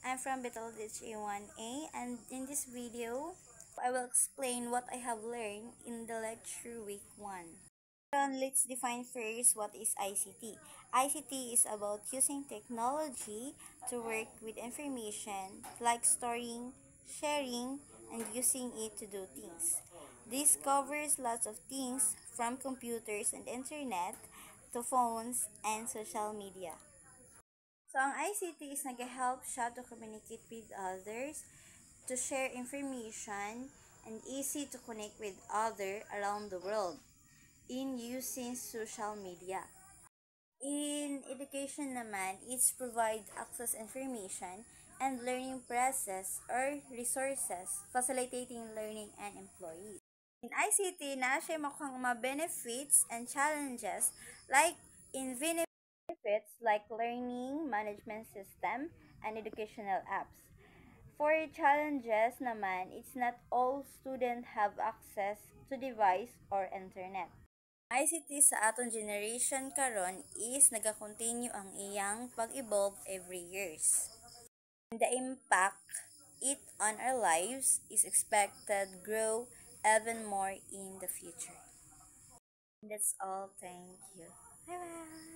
I'm from Betaladich A1A, and in this video, I will explain what I have learned in the lecture week 1. Let's define first what is ICT. ICT is about using technology to work with information like storing, sharing, and using it to do things. This covers lots of things from computers and internet to phones and social media. So, ang ICT is nag-help siya to communicate with others, to share information, and easy to connect with others around the world in using social media. In education naman, it provides access information and learning process or resources, facilitating learning and employees. In ICT, na siya makuhang mga benefits and challenges like in benefits like learning management system and educational apps. For challenges naman, it's not all students have access to device or internet. ICT sa atong generation karon is naga-continue ang iyang pag-evolve every years. And the impact it on our lives is expected grow even more in the future. That's all. Thank you. Bye-bye.